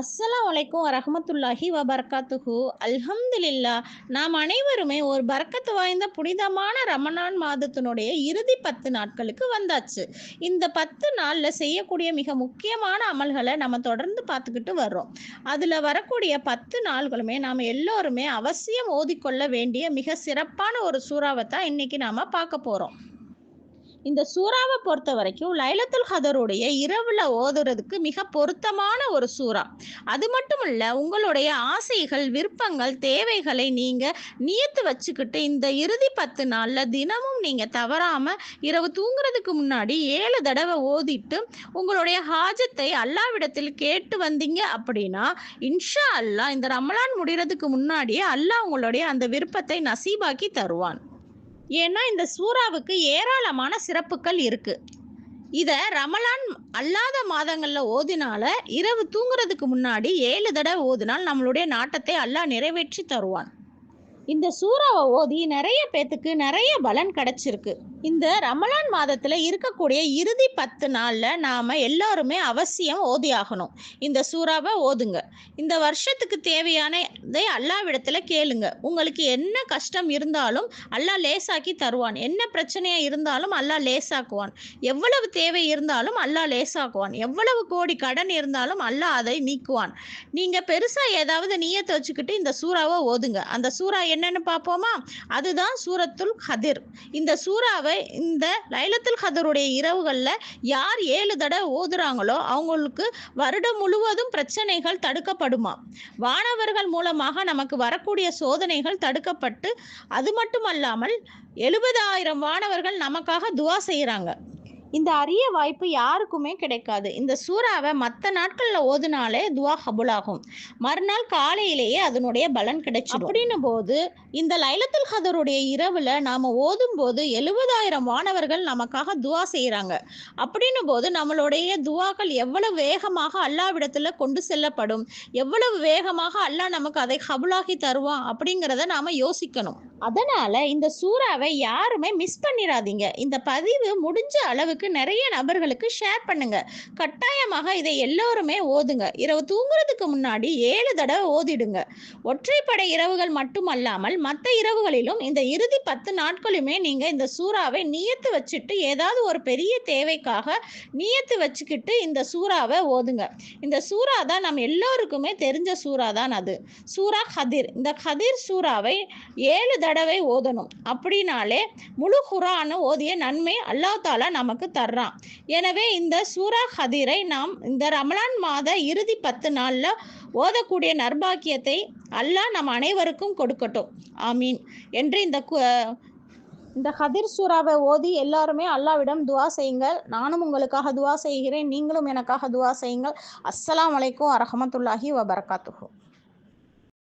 அஸ்ஸலாமு அலைக்கும் வரஹ்மத்துல்லாஹி வபரகாத்துஹு. அல்ஹம்துலில்லாஹ். நாம் அனைவருமே ஒரு பரக்கத்து வாய்ந்த புனிதமான ரமலான் மாதத்தினுடைய இறுதி 10 நாட்களுக்கு வந்தாச்சு. இந்த 10 நாள்ல செய்யக்கூடிய மிக முக்கியமான அமல்களை நம்ம தொடர்ந்து பார்த்துக்கிட்டு வர்றோம். அதுல வரக்கூடிய 10 நாள்களுமே நாம எல்லோருமே அவசியம் ஓதிக்கொள்ள வேண்டிய மிக சிறப்பான ஒரு சூறாவை தான் இன்னைக்கு நாம பார்க்க போறோம். இந்த சூறாவை பொறுத்த வரைக்கும் லைலத்துல் கதருடைய இரவுல ஓதுறதுக்கு மிக பொருத்தமான ஒரு சூறா. அது மட்டும் இல்ல, உங்களுடைய ஆசைகள், விருப்பங்கள், தேவைகளை நீங்க நியத்து வச்சுக்கிட்டு இந்த இறுதி 10 நாள்ல தினமும் நீங்க தவறாம இரவு தூங்குறதுக்கு முன்னாடி 7 தடவை ஓதிட்டு உங்களுடைய ஹாஜத்தை அல்லாவிடத்தில் கேட்டு வந்தீங்க அப்படின்னா, இன்ஷா அல்லாஹ் இந்த ரமலான் முடிகிறதுக்கு முன்னாடியே அல்லாஹ் உங்களுடைய அந்த விருப்பத்தை நசீபாக்கி தருவான். ஏன்னா இந்த சூறாவுக்கு ஏராளமான சிறப்புகள் இருக்கு. இத ரமலான் அல்லாத மாதங்கள்ல ஓதினால இரவு தூங்குறதுக்கு முன்னாடி 7 தடவை ஓதினால் நம்மளுடைய நாட்டத்தை அல்லாஹ் நிறைவேற்றி தருவான். இந்த சூறாவை ஓதி நிறைய பேத்துக்கு நிறைய பலன் கிடைச்சிருக்கு. இந்த ரமலான் மாதத்துல இருக்கக்கூடிய இறுதி 10 நாள்ல நாம எல்லாருமே அவசியம் ஓதி ஆகணும். இந்த சூறாவை ஓதுங்க. இந்த வருஷத்துக்கு தேவையானதை அல்லாவிடத்துல கேளுங்க. உங்களுக்கு என்ன கஷ்டம் இருந்தாலும் அல்லாஹ் லேசாக்கி தருவான். என்ன பிரச்சனையா இருந்தாலும் அல்லாஹ் லேசாக்குவான். எவ்வளவு தேவை இருந்தாலும் அல்லாஹ் லேசாக்குவான். எவ்வளவு கோடி கடன் இருந்தாலும் அல்லாஹ் அதை நீக்குவான். நீங்க பெருசா ஏதாவது நியத்தை வச்சுக்கிட்டு இந்த சூறாவை ஓதுங்க. அந்த சூறா என்னன்னு பார்ப்போமா? அதுதான் சூரத்துல் கதிர். இந்த சூறாவை இந்த லைலத்துல் கதருடைய இரவுகள்ல யார் 7 தடவை ஓதுறாங்களோ அவங்களுக்கு வருடம் முழுவதும் பிரச்சனைகள் தடுக்கப்படுமா. வானவர்கள் மூலமாக நமக்கு வரக்கூடிய சோதனைகள் தடுக்கப்பட்டு, அது மட்டுமல்லாமல் 70,000 வானவர்கள் நமக்காக துவா செய்யறாங்க. இந்த அரிய வாய்ப்பு யாருக்குமே கிடைக்காது. இந்த சூறாவை மற்ற நாட்கள்ல ஓதுனாலே துவா கபூலாகும். மறுநாள் காலையிலேயே அதனுடைய பலன் கிடைச்சிடும். அப்படின்னு போது இந்த லைலத்துல் கதருடைய இரவுல நாம ஓதும் போது 70,000 வானவர்கள் நமக்காக துவா செய்யறாங்க. அப்படின்னு போது நம்மளுடைய துவாக்கள் எவ்வளவு வேகமாக அல்லாவிடத்துல கொண்டு செல்லப்படும், எவ்வளவு வேகமாக அல்லாஹ் நமக்கு அதை கபூலாகி தருவான் அப்படிங்கிறத நாம யோசிக்கணும். அதனால இந்த சூறாவை யாருமே மிஸ் பண்ணிடாதீங்க. இந்த பதிவு முடிஞ்ச அளவுக்கு நிறைய நபர்களுக்கு ஷேர் பண்ணுங்க. கட்டாயமாக இதை எல்லோருமே ஓதுங்க. இரவு தூங்குறதுக்கு முன்னாடி 7 தடவை ஓதிடுங்க. ஒற்றைப்படை இரவுகள் மட்டுமல்லாமல் மற்ற இரவுகளிலும் இந்த இறுதி 10 நாட்களுமே நீங்க இந்த சூறாவை நியத்து வச்சுட்டு ஏதாவது ஒரு பெரிய தேவைக்காக நியத்து வச்சுக்கிட்டு இந்த சூறாவை ஓதுங்க. இந்த சூறா தான் நம்ம எல்லோருக்குமே தெரிஞ்ச சூறா தான் அது. சூரா கதிர். இந்த கதிர் சூறாவை 7 தடவை ஓதணும். அப்படின்னாலே முழு குர்ஆன் ஓதிய நன்மை அல்லாஹ் தாலா நமக்கு தர்றான். எனவே இந்த சூரா கதிரை நாம் இந்த ரமலான் மாத இறுதி 10 நாள்ல ஓதக்கூடிய நற்பாக்கியத்தை அல்லாஹ் நம் அனைவருக்கும் கொடுக்கட்டும். ஆமீன் என்று இந்த கதிர் சூறாவை ஓதி எல்லாருமே அல்லாவிடம் துவா செய்யுங்கள். நானும் உங்களுக்காக துவா செய்கிறேன். நீங்களும் எனக்காக துவா செய்யுங்கள். அஸ்ஸலாமு அலைக்கும் வரஹ்மத்துல்லாஹி வபரகாத்துஹு.